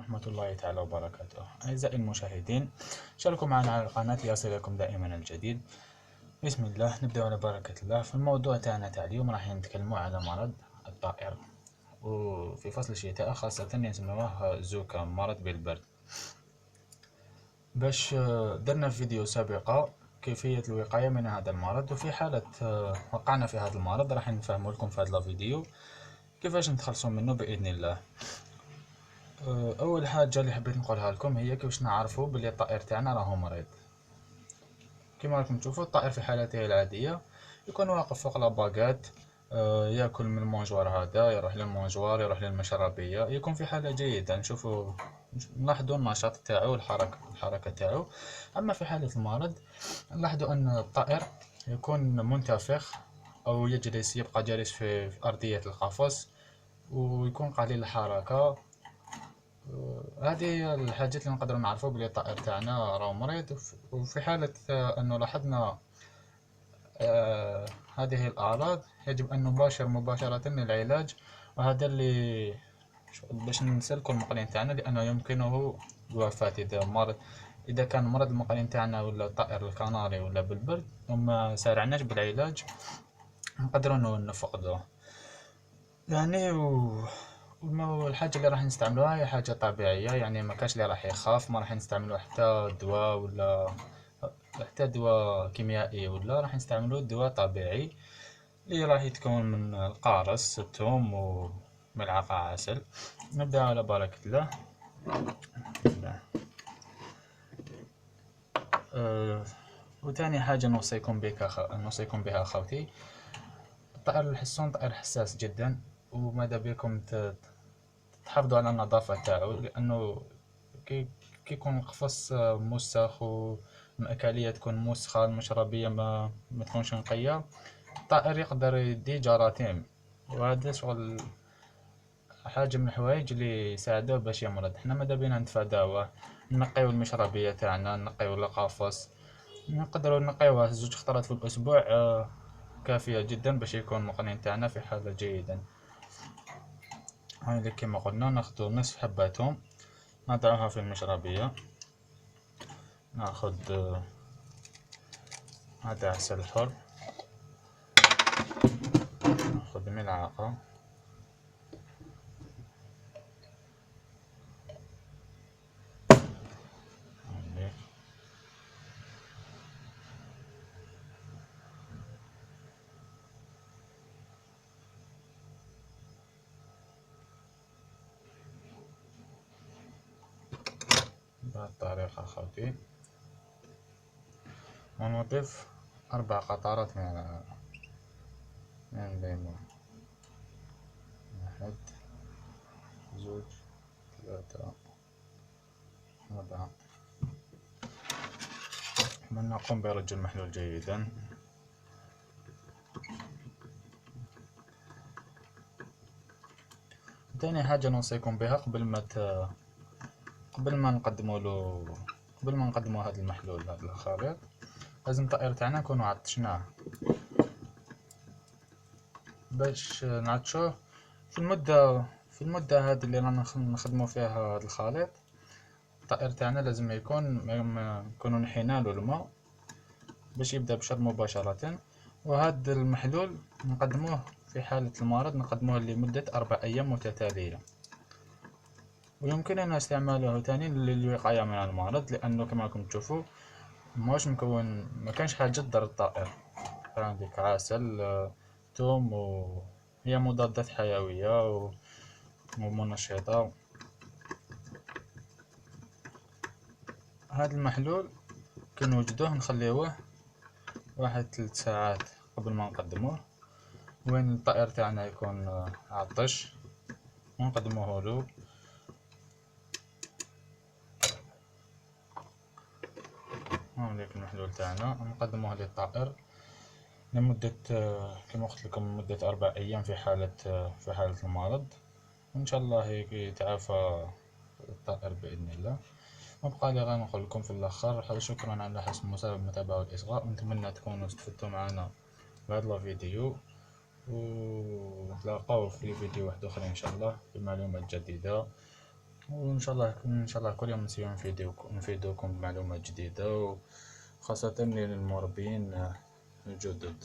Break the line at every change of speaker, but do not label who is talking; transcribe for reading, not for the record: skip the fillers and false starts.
ورحمة الله تعالى وبركاته. أعزائي المشاهدين، شاركوا معنا على القناة ليصلكم دائما الجديد. بسم الله، نبدأ على بركة الله. في الموضوع تاعنا تاع اليوم راح نتكلموا على مرض الطائر، وفي فصل الشتاء خاصة يسموه زوكا، مرض بالبرد. باش درنا في فيديو سابقة كيفية الوقاية من هذا المرض، وفي حالة وقعنا في هذا المرض راح نفهموا لكم في هذا الفيديو كيفاش نتخلصوا منه بإذن الله. اول حاجه اللي حبيت نقولها لكم هي كيفاش نعرفوا بلي الطائر تاعنا راهو مريض. كما راكم تشوفوا الطائر في حالته العاديه يكون واقف فوق لاباغات، ياكل من المونجوار، هذا يروح للمونجوار، يروح للمشربيه، يكون في حاله جيده. نشوفوا نلاحظوا النشاط تاعو، الحركه تاعو. اما في حاله المرض نلاحظوا ان الطائر يكون منتفخ او يجلس، يبقى جالس في ارضيه القفص، ويكون قليل الحركه. هذه هي الحاجات اللي نقدروا نعرفوا بلي الطائر تاعنا راه مريض. وفي حالة أنه لاحظنا هذه الأعراض يجب أن نباشر مباشرة العلاج، وهذا اللي باش نسلكوا المقلين تاعنا، لأنه يمكنه الوفاة إذا كان مرض المقلين تاعنا ولا الطائر الكناري ولا بالبرد وما سارعناش بالعلاج نقدروا نفقدوه يعني. الحاجة اللي راح نستعملوها هي حاجة طبيعية، يعني ما كاش اللي راح يخاف، ما راح نستعملوا حتى دواء ولا حتى دواء كيميائي، ولا راح نستعملوا دواء طبيعي اللي راح يتكون من القارص، الثوم وملعقة عسل. نبدأ على بركة الله. وثاني حاجة نوصيكم بها أخوتي، الطائر الحسون طائر حساس جدا، وماذا بكم تحافظوا على النظافة تاعو، لأنه كيكون القفص موسخ والمأكلية تكون موسخة، المشربية ما تكونش نقية، الطائر يقدر يدي جراثيم، وهذا شغل حاجة من الحوايج اللي يساعدوه باش يمرض. حنا ماذا بينا نتفاداوه، نقيو المشربية تاعنا، نقيو القفص، نقدروا نقيوه 2 خطرات في الأسبوع، كافية جدا باش يكون المقنين تاعنا في حالة جيدة. هاي كما قلنا ناخذ نصف حبة ثوم نضعها في المشربية، ناخذ هذا عسل حر، ناخذ ملعقة، بهالطريقة أخوتي، ونضيف 4 قطرات من الليمون، 1 2 3 4. من نقوم برج المحلول جيدا. ثاني حاجة نوصيكم بها قبل ما نقدموا هذا المحلول، هذا الخليط، لازم الطائر تاعنا نكونوا عطشناه باش نعطشوه في المدة هذه اللي رانا نخدموا فيها هذا الخليط. الطائر تاعنا لازم نكونوا نحينالو الماء باش يبدا بشرب مباشرة. وهذا المحلول نقدموه في حالة المرض، نقدموه لمدة 4 أيام متتالية، ويمكننا استعماله ثاني للوقاية من المرض، لأنه كما راكم تشوفوا ماهوش مكون، ما كانش حاجة تضر الطائر. عندك عسل، ثوم، وهي مضادات حيوية ومنشطة. هذا المحلول كنوجدوه نخليوه 3 ساعات قبل ما نقدموه، وين الطائر تاعنا يكون عطش ونقدموه له. هاوليك المحلول تاعنا نقدموه للطائر لمدة كما قلت لكم لمدة 4 أيام في حالة المرض، وإن شاء الله يتعافى الطائر بإذن الله. مبقى لي غير نقول لكم في الآخر شكرا على حسن المتابعة والإصغاء، ونتمنى تكونوا استفدتوا معنا بهذا الفيديو، ونتلاقاو في فيديو واحد آخر إن شاء الله بمعلومات جديدة. وإن شاء الله كل يوم نفيدوكم بمعلومات جديدة، وخاصة للمربين الجدد.